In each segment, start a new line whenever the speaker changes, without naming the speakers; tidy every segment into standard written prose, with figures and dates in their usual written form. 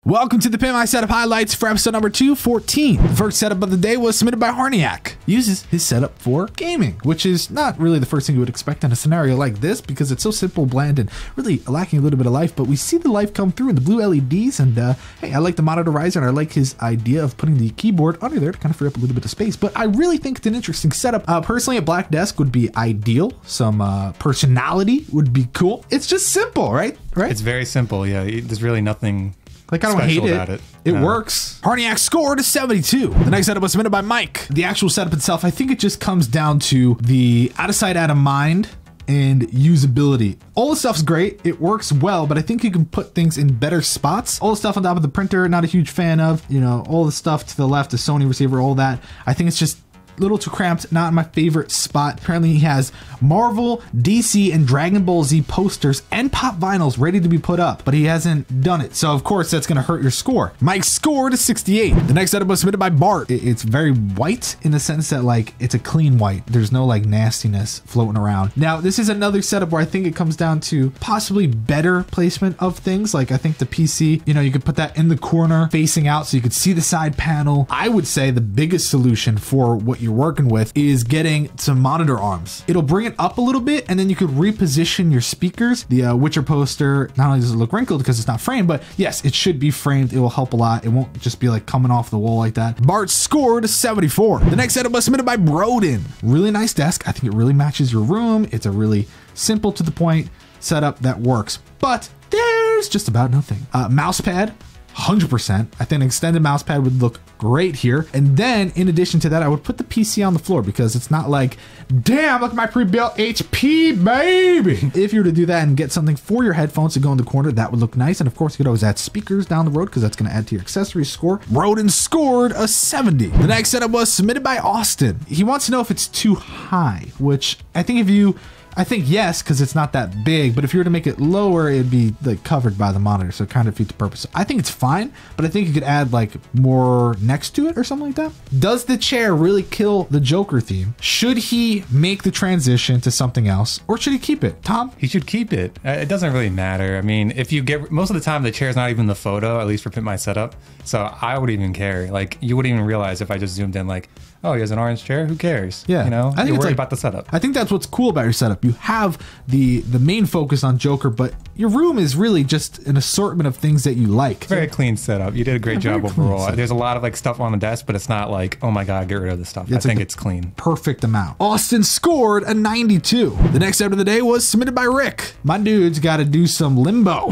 Welcome to the Pimp My Setup highlights for episode number 214. The first setup of the day was submitted by Harniac. Uses his setup for gaming, which is not really the first thing you would expect in a scenario like this because it's so simple, bland, and really lacking a little bit of life. But we see the life come through in the blue LEDs, and hey, I like the monitor riser, and I like his idea of putting the keyboard under there to kind of free up a little bit of space. But I really think it's an interesting setup. Personally, a black desk would be ideal. Some personality would be cool. It's just simple, right?
It's very simple. Yeah, there's really nothing.
Like, I don't hate it. It works. Harniac scored a 72. The next setup was submitted by Mike. The actual setup itself, I think it just comes down to the out of sight, out of mind and usability. All the stuff's great. It works well, but I think you can put things in better spots. All the stuff on top of the printer, not a huge fan of. You know, all the stuff to the left, the Sony receiver, all that. I think it's just a little too cramped, not my favorite spot. Apparently he has Marvel, DC, and Dragon Ball Z posters and pop vinyls ready to be put up, but he hasn't done it. So of course that's gonna hurt your score. Mike scored a 68. The next setup was submitted by Bart. It's very white in the sense that like it's a clean white. There's no like nastiness floating around. Now this is another setup where I think it comes down to possibly better placement of things. Like I think the PC, you know, you could put that in the corner facing out so you could see the side panel. I would say the biggest solution for what you're working with is getting some monitor arms. It'll bring it up a little bit and then you could reposition your speakers. The Witcher poster, not only does it look wrinkled because it's not framed, but yes, it should be framed. It will help a lot. It won't just be like coming off the wall like that. Bart scored a 74. The next setup was submitted by Broden. Really nice desk. I think it really matches your room. It's a really simple to the point setup that works, but there's just about nothing. Mouse pad, 100%. I think an extended mouse pad would look great here. And then in addition to that, I would put the PC on the floor because it's not like, damn, look at my pre-built HP, baby. If you were to do that and get something for your headphones to go in the corner, that would look nice. And of course, you could always add speakers down the road because that's going to add to your accessory score. Roden scored a 70. The next setup was submitted by Austin. He wants to know if it's too high, which I think yes, because it's not that big, but if you were to make it lower, it'd be like covered by the monitor, so it kind of defeats the purpose. So I think it's fine, but I think you could add like more next to it or something like that. Does the chair really kill the Joker theme? Should he make the transition to something else, or should he keep it? Tom?
He should keep it. It doesn't really matter. I mean, if you get, most of the time the chair's not even the photo, at least for Pimp My Setup, so I wouldn't even care. Like, you wouldn't even realize if I just zoomed in like, oh, he has an orange chair, who cares?
Yeah,
you know,
I think
you're
it's
worried
like,
about the setup.
I think that's what's cool about your setup. You have the main focus on Joker, but your room is really just an assortment of things that you like.
Very clean setup. You did a great job overall. There's a lot of like stuff on the desk, but it's not like, oh my God, get rid of this stuff. I think it's clean.
Perfect amount. Austin scored a 92. The next step of the day was submitted by Rick. My dude's got to do some limbo.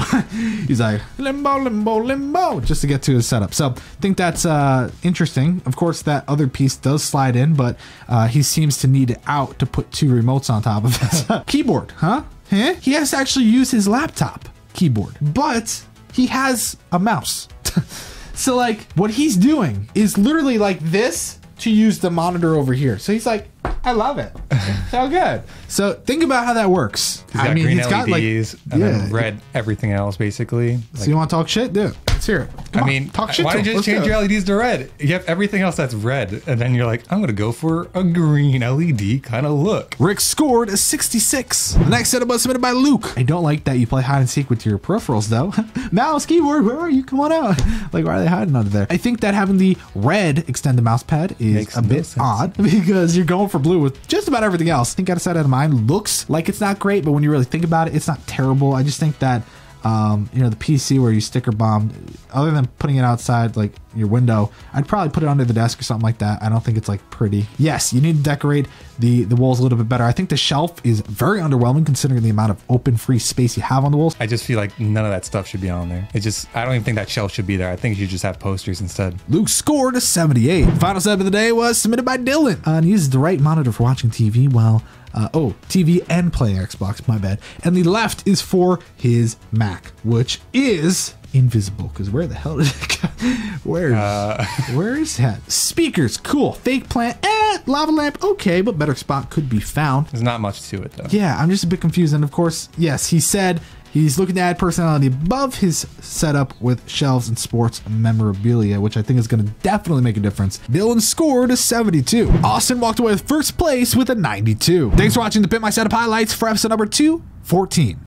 He's like, limbo, limbo, limbo, just to get to his setup. So I think that's interesting. Of course, that other piece does slide in, but he seems to need it out to put two remotes on top of it. Keyboard, huh? He has to actually use his laptop keyboard, but he has a mouse. So like what he's doing is literally like this to use the monitor over here. So he's like, I love it. So good. So think about how that works.
He's got green LEDs and then red everything else basically.
So you want to talk shit? Do it. Let's hear it.
I mean, talk shit. Why don't you just change your LEDs to red? You have everything else that's red, and then you're like, I'm gonna go for a green LED kind of look.
Rick scored a 66. The next setup was submitted by Luke. I don't like that you play hide and seek with your peripherals though. Mouse, keyboard, where are you? Come on out. Like, why are they hiding under there? I think that having the red extended mouse pad is a bit odd because you're going for blue with just about everything else. I think out of sight, out of mind looks like it's not great, but when you really think about it, it's not terrible. I just think that you know, the PC where you sticker bomb, other than putting it outside like your window, I'd probably put it under the desk or something like that. I don't think it's like pretty. Yes, you need to decorate the walls a little bit better. I think the shelf is very underwhelming considering the amount of open free space you have on the walls.
I just feel like none of that stuff should be on there. It just, I don't even think that shelf should be there. I think you should just have posters instead.
Luke scored a 78. Final setup of the day was submitted by Dylan. And he uses the right monitor for watching TV while TV and playing Xbox, my bad. And the left is for his Mac, which is invisible, because where the hell did it go? Where is that? Speakers, cool. Fake plant, lava lamp, okay, but better spot could be found.
There's not much to it though.
Yeah, I'm just a bit confused. And of course, yes, he said he's looking to add personality above his setup with shelves and sports memorabilia, which I think is going to definitely make a difference. Dylan scored a 72. Austin walked away with first place with a 92. Thanks for watching the Pimp My Setup highlights for episode number 214.